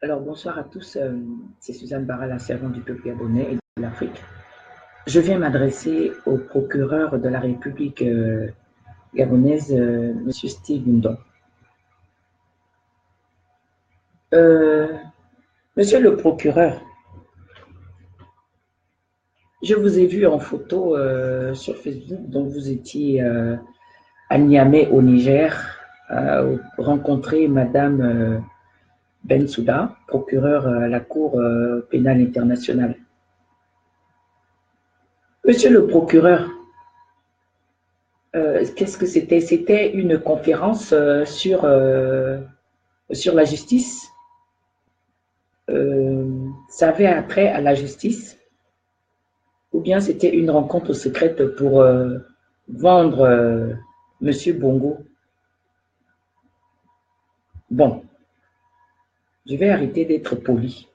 Alors, bonsoir à tous. C'est Suzanne Barra, la servante du peuple gabonais et de l'Afrique. Je viens m'adresser au procureur de la République gabonaise, M. Steve Ndong. Monsieur le procureur, je vous ai vu en photo sur Facebook, donc vous étiez à Niamey au Niger, rencontrer Madame Bensouda, procureure à la Cour pénale internationale. Monsieur le procureur, qu'est-ce que c'était? C'était une conférence sur la justice. Ça avait attrait à la justice? Ou bien c'était une rencontre secrète pour vendre Monsieur Bongo? Bon, je vais arrêter d'être poli.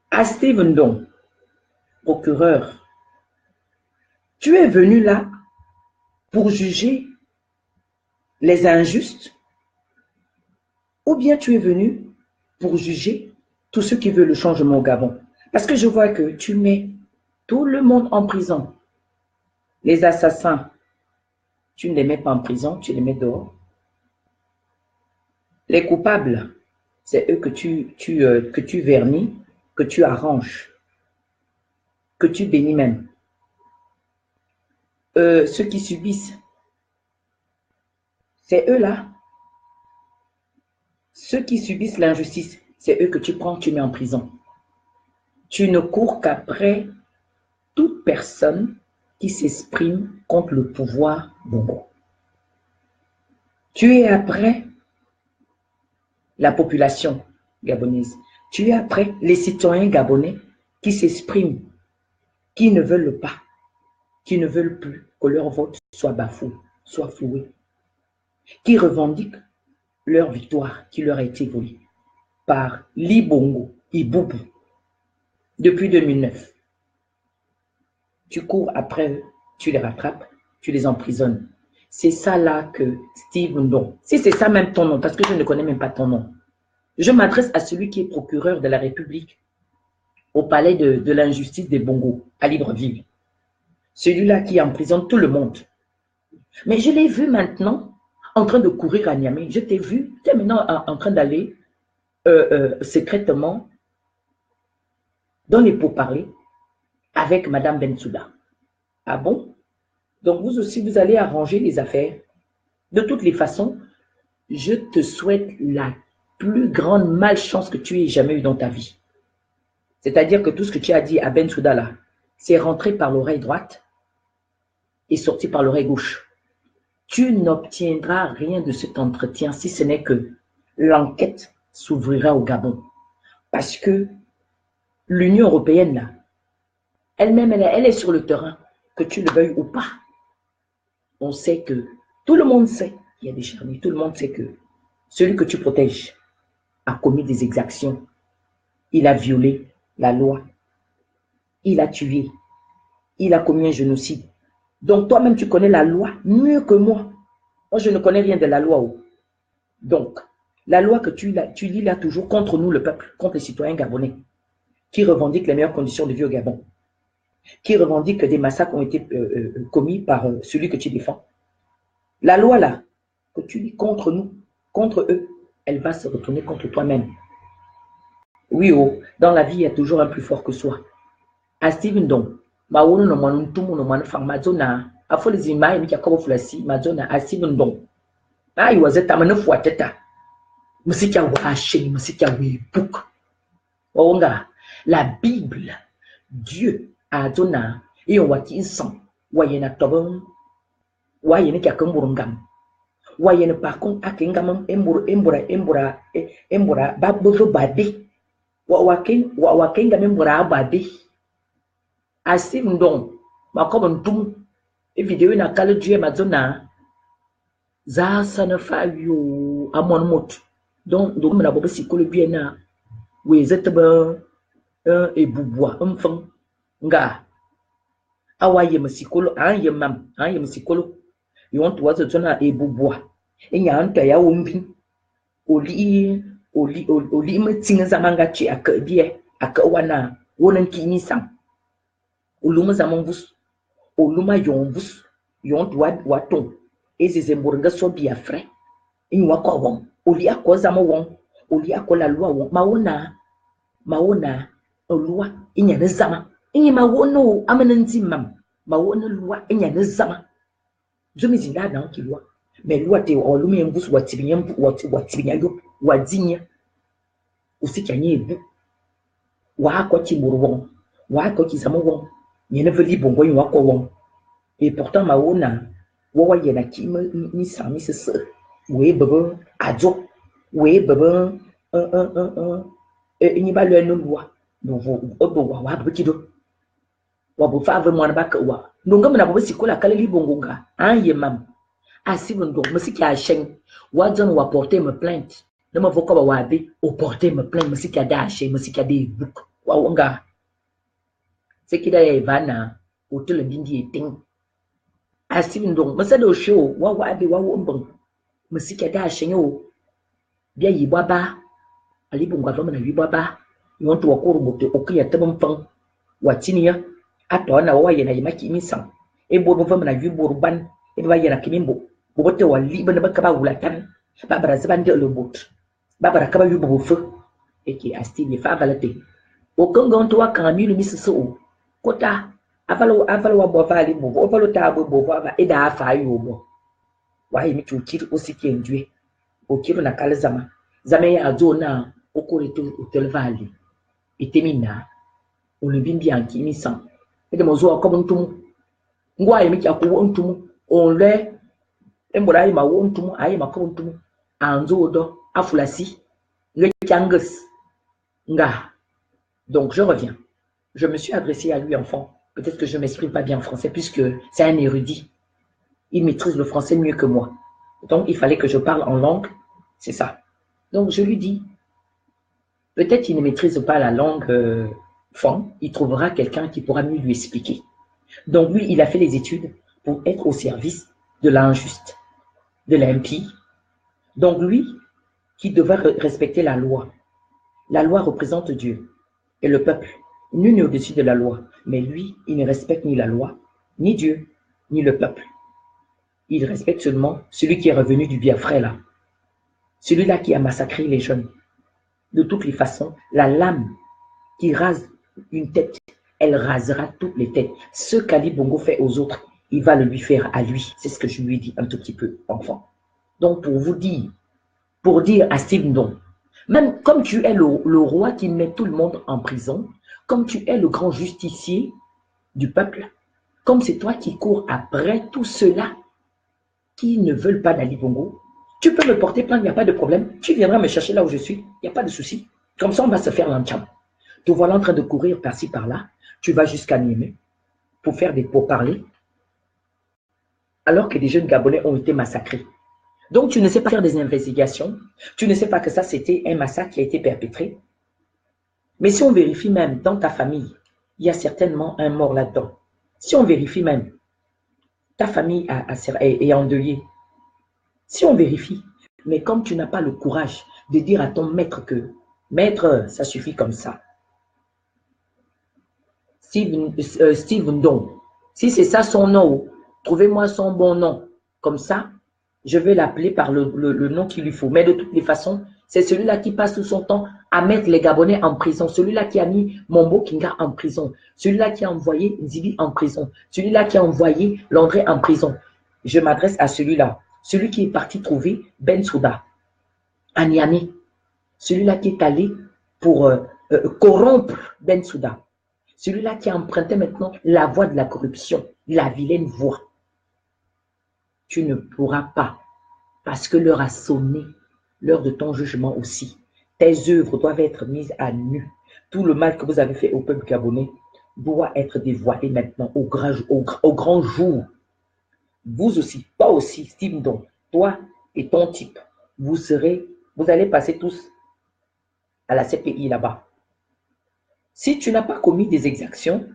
À Steve Ndong, procureur, tu es venu là pour juger les injustes ou bien tu es venu pour juger tous ceux qui veulent le changement au Gabon? Parce que je vois que tu mets tout le monde en prison. Les assassins, tu ne les mets pas en prison, tu les mets dehors. Les coupables, c'est eux que tu vernis, que tu arranges, que tu bénis même. Ceux qui subissent, c'est eux-là. Ceux qui subissent l'injustice, c'est eux que tu prends, tu mets en prison. Tu ne cours qu'après toute personne qui s'exprime contre le pouvoir Bongo. Tu es après la population gabonaise. Tu es après les citoyens gabonais qui s'expriment, qui ne veulent pas, qui ne veulent plus que leur vote soit bafoué, soit floué, qui revendiquent leur victoire qui leur a été volée par Libongo et Boubou depuis 2009. Tu cours après eux, tu les rattrapes, tu les emprisonnes. C'est ça là que Steve Ndong, si c'est ça même ton nom, parce que je ne connais même pas ton nom, je m'adresse à celui qui est procureur de la République au palais de l'injustice des Bongo, à Libreville. Celui-là qui emprisonne tout le monde. Mais je l'ai vu maintenant en train de courir à Niamey. Je t'ai vu, tu es maintenant en train d'aller secrètement dans les pourparlers avec Madame Bensouda. Ah bon? Donc vous aussi, vous allez arranger les affaires. De toutes les façons, je te souhaite la plus grande malchance que tu aies jamais eue dans ta vie. C'est-à-dire que tout ce que tu as dit à Bensouda là, c'est rentré par l'oreille droite et sorti par l'oreille gauche. Tu n'obtiendras rien de cet entretien si ce n'est que l'enquête s'ouvrira au Gabon. Parce que l'Union européenne là, elle-même, elle est sur le terrain, que tu le veuilles ou pas. On sait que, tout le monde sait, il y a des charniers, tout le monde sait que celui que tu protèges a commis des exactions. Il a violé la loi. Il a tué. Il a commis un génocide. Donc toi-même, tu connais la loi mieux que moi. Moi, je ne connais rien de la loi. Donc, la loi que tu lis là toujours contre nous, le peuple, contre les citoyens gabonais, qui revendiquent les meilleures conditions de vie au Gabon, qui revendiquent que des massacres ont été commis par celui que tu défends. La loi là, que tu lis contre nous, contre eux, elle va se retourner contre toi-même. Oui, oh, dans la vie, il y a toujours un plus fort que soi. À Steve Ndong, ma wono no manu tumu no manu fang mazona, afo les images mi kakobo fulasi mazona à Steve Ndong. Ah, il was a manu fuateta. Musika wa sheni, musika we book. Onga, la Bible, Dieu a donné et on voit qu'il sent. Wayena tobon, wayena kakumburungam. Wayena par contre akengam embura babozo bade. Wakenga membura bade. Asi Ndong, ma comme tout et vidéo na kale Dieu ma zona. Za ça ne fa yo à mon mot. Donc na bobo sikolo bien na. Oui, zetba et boubois enfant nga awaye masikolo anye mam anye masikolo you want to watch zona e boubois e nyanta ya wumbi oli oli me tinga zamanga chi aka bie aka wana wonan kimi sam uluma zamambus uluma yombus yont waton ezeze mburanga so bia frais in wako won oli akwa zama won oli akwa la loi won maona olua inya ne zama inyi mawono amenanti mam mawono loi inya ne zama zomi zinda na ki loi mais loi te oluma yembus watibinyam watibinyayo wadinya usikanye ebu wa akwa ti burwon wa akwa ki zama won nyene veli bongo yin wako won et pourtant maona wawa yena ki mi sami se we bebe adzo we bebe ni ba le no loi no bo wa bukido wa bo fa vraiment ba ka wa no ngam na bo sikola kala li bongo nga an ye mam asibundo musiki a shen wa don wa porter me plainte ne ma voko ba wa be o porter me plainte musiki a da shen musiki a de book wa wonga sekida ya ivana hotel bindi eting asibundo musado show wa be wa wo mbon musiki a da shen yo bia yi baba ali bongo ba na yi baba yonto wakoro bote okuya tabam fang watiniya ato na wa yena yimaki misam e bo bo na yi borban e ba yena kimimbo bo bote wali bana baka ba wulatan ba bara zabande le bot ba bara ka ba yi bo fo e ki astini fa valate o kongo onto wa kan milu misiso kota avalo wa bo vali bo o valo ta bo ba e da fa yo bo wa yi mi tukiri osiki endwe o kiro na kalzama zame ya azona okore to hotel valley itemina olubimbi anki misan ede mozo akobo ntumu ngwa ayi miki akobo ntumu onle embora ayi mawo ntumu ayi makobo ntumu anzo odo afulasi ngekangus nga. Donc je reviens, je me suis adressé à lui enfant, peut-être que je m'exprime pas bien en français puisque c'est un érudit, il maîtrise le français mieux que moi, donc il fallait que je parle en langue, c'est ça. Donc je lui dis, peut-être qu'il ne maîtrise pas la langue fond, il trouvera quelqu'un qui pourra mieux lui expliquer. Donc lui, il a fait les études pour être au service de l'injuste, de l'impie. Donc lui, qui devait respecter la loi représente Dieu et le peuple. Nul n'est au-dessus de la loi, mais lui, il ne respecte ni la loi, ni Dieu, ni le peuple. Il respecte seulement celui qui est revenu du Biafra là, celui-là qui a massacré les jeunes. De toutes les façons, la lame qui rase une tête, elle rasera toutes les têtes. Ce qu'Ali Bongo fait aux autres, il va le lui faire à lui. C'est ce que je lui ai dit un tout petit peu, enfant. Donc, pour dire à Steve Ndong, même comme tu es le roi qui met tout le monde en prison, comme tu es le grand justicier du peuple, comme c'est toi qui cours après tous ceux-là qui ne veulent pas d'Ali Bongo, tu peux me porter plainte, il n'y a pas de problème. Tu viendras me chercher là où je suis, il n'y a pas de souci. Comme ça, on va se faire l'encham. Te voilà en train de courir par-ci, par-là. Tu vas jusqu'à Niamey pour faire des pourparlers, alors que des jeunes Gabonais ont été massacrés. Donc, tu ne sais pas faire des investigations. Tu ne sais pas que ça, c'était un massacre qui a été perpétré. Mais si on vérifie même dans ta famille, il y a certainement un mort là-dedans. Si on vérifie même, ta famille est endeuillée. Si on vérifie, mais comme tu n'as pas le courage de dire à ton maître que, maître, ça suffit comme ça. Steve Ndong, si c'est ça son nom, trouvez-moi son bon nom. Comme ça, je vais l'appeler par le nom qu'il lui faut. Mais de toutes les façons, c'est celui-là qui passe tout son temps à mettre les Gabonais en prison. Celui-là qui a mis Mombo Kinga en prison. Celui-là qui a envoyé Zibi en prison. Celui-là qui a envoyé Landré en prison. Je m'adresse à celui-là. Celui qui est parti trouver Ben Souda à Niamey. Celui-là qui est allé pour corrompre Ben Souda. Celui-là qui a emprunté maintenant la voie de la corruption, la vilaine voie. Tu ne pourras pas, parce que l'heure a sonné, l'heure de ton jugement aussi. Tes œuvres doivent être mises à nu. Tout le mal que vous avez fait au peuple gabonais doit être dévoilé maintenant au grand jour. Vous aussi, toi aussi, Steve Ndong, toi et ton type, vous allez passer tous à la CPI là-bas. Si tu n'as pas commis des exactions,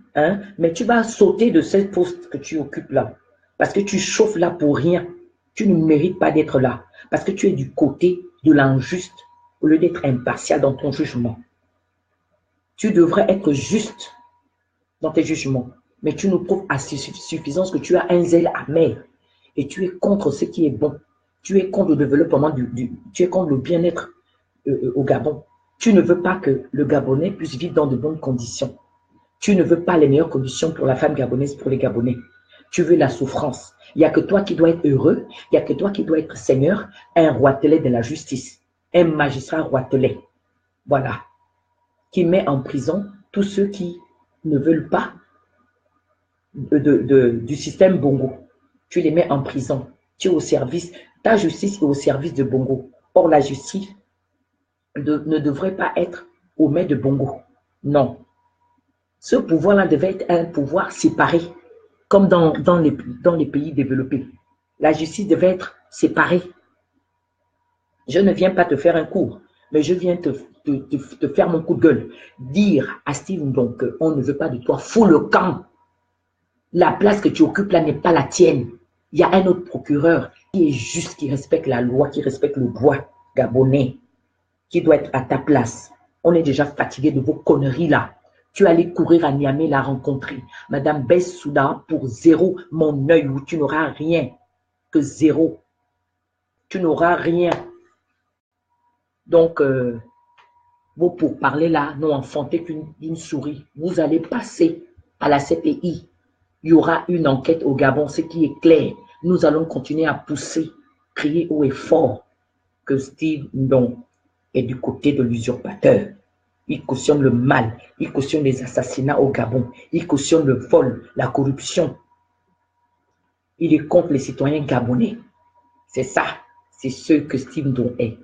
mais tu vas sauter de cette poste que tu occupes là. Parce que tu chauffes là pour rien. Tu ne mérites pas d'être là. Parce que tu es du côté de l'injuste, au lieu d'être impartial dans ton jugement. Tu devrais être juste dans tes jugements, mais tu nous prouves à suffisance que tu as un zèle amer et tu es contre ce qui est bon. Tu es contre le développement tu es contre le bien-être au Gabon. Tu ne veux pas que le Gabonais puisse vivre dans de bonnes conditions. Tu ne veux pas les meilleures conditions pour la femme gabonaise, pour les Gabonais. Tu veux la souffrance. Il n'y a que toi qui dois être heureux. Il n'y a que toi qui dois être seigneur, un roitelet de la justice, un magistrat roitelet. Voilà. Qui met en prison tous ceux qui ne veulent pas du système Bongo. Tu les mets en prison. Tu es au service. Ta justice est au service de Bongo. Or, la justice ne devrait pas être au maître de Bongo. Non. Ce pouvoir-là devait être un pouvoir séparé, comme dans les pays développés. La justice devait être séparée. Je ne viens pas te faire un cours, mais je viens te faire mon coup de gueule. Dire à Steve donc qu'on ne veut pas de toi, fous le camp. La place que tu occupes là n'est pas la tienne. Il y a un autre procureur qui est juste, qui respecte la loi, qui respecte le droit gabonais, qui doit être à ta place. On est déjà fatigué de vos conneries là. Tu allais courir à Niamey la rencontrer. Madame Bensouda pour zéro, mon œil où tu n'auras rien que zéro. Tu n'auras rien. Donc, vous pour parler là, n'ont enfanté qu'une souris. Vous allez passer à la CPI. Il y aura une enquête au Gabon, ce qui est clair. Nous allons continuer à pousser, crier haut et fort que Steve Ndong est du côté de l'usurpateur. Il cautionne le mal, il cautionne les assassinats au Gabon, il cautionne le vol, la corruption. Il est contre les citoyens gabonais. C'est ça, c'est ce que Steve Ndong est.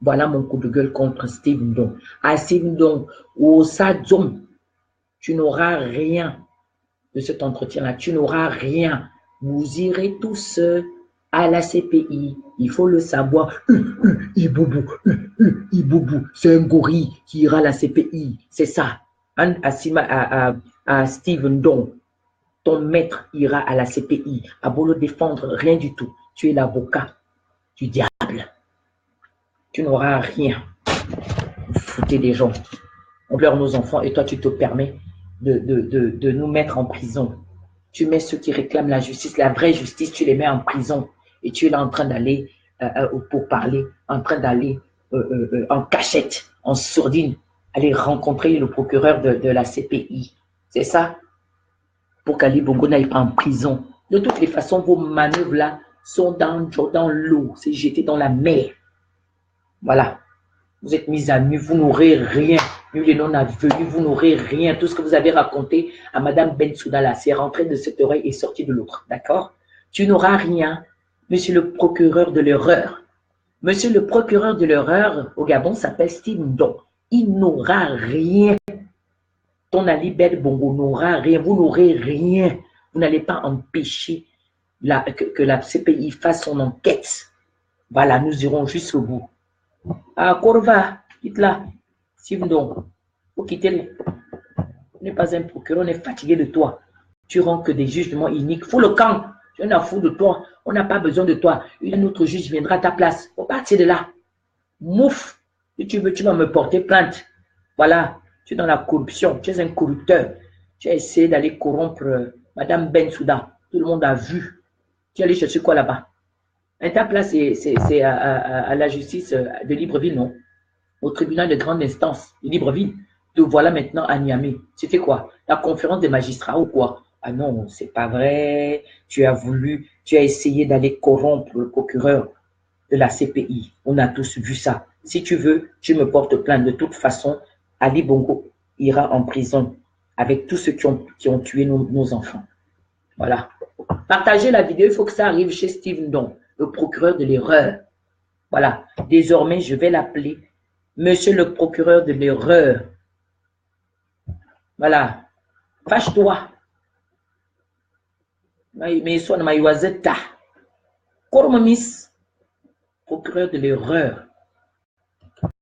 Voilà mon coup de gueule contre Steve Ndong. À Steve Ndong, au Sadzom, tu n'auras rien de cet entretien-là. Tu n'auras rien. Vous irez tous à la CPI. Il faut le savoir. Iboubou, c'est un gorille qui ira à la CPI. C'est ça. À Steve Ndong, ton maître ira à la CPI. À beau le défendre, rien du tout. Tu es l'avocat du diable. Tu n'auras rien. Vous foutez des gens. On pleure nos enfants et toi, tu te permets de nous mettre en prison. Tu mets ceux qui réclament la justice, la vraie justice, tu les mets en prison. Et tu es là en train d'aller pour parler, en train d'aller en cachette, en sourdine, aller rencontrer le procureur de la CPI. C'est ça? Pour qu'Ali Bongo n'aille pas en prison. De toutes les façons, vos manœuvres là sont dans l'eau, c'est jeté dans la mer. Voilà. Vous êtes mis à nu, vous n'aurez rien. Nul et non avenu, vous n'aurez rien. Tout ce que vous avez raconté à Madame Bensouda là, c'est rentré de cette oreille et sorti de l'autre. D'accord? Tu n'auras rien, monsieur le procureur de l'erreur. Monsieur le procureur de l'erreur au Gabon s'appelle Steve Ndong. Il n'aura rien. Ton Ali Ben Bongo n'aura rien. Vous n'aurez rien. Vous n'allez pas empêcher que la CPI fasse son enquête. Voilà, nous irons jusqu'au bout. Ah, Korva, quitte là. Steve Ndong, faut quitter. On n'est pas un procureur, on est fatigué de toi. Tu rends que des jugements iniques. Fous le camp. Je n'en fous de toi. On n'a pas besoin de toi. Un autre juge viendra à ta place. Faut partir de là. Mouf. Si tu veux, tu vas me porter plainte. Voilà. Tu es dans la corruption. Tu es un corrupteur. Tu as essayé d'aller corrompre Madame Bensouda. Tout le monde a vu. Tu es allé chercher quoi là-bas? À ta place, c'est à la justice de Libreville, non? Au tribunal de grande instance de Libreville. Te voilà maintenant à Niamey. C'était quoi? La conférence des magistrats ou quoi? Ah non, c'est pas vrai. Tu as essayé d'aller corrompre le procureur de la CPI. On a tous vu ça. Si tu veux, tu me portes plainte. De toute façon, Ali Bongo ira en prison avec tous ceux qui ont tué nos enfants. Voilà. Partagez la vidéo, il faut que ça arrive chez Steve Ndong, le procureur de l'erreur. Voilà. Désormais, je vais l'appeler Monsieur le procureur de l'erreur. Voilà. Fâche-toi. Mais soit ma procureur de l'erreur.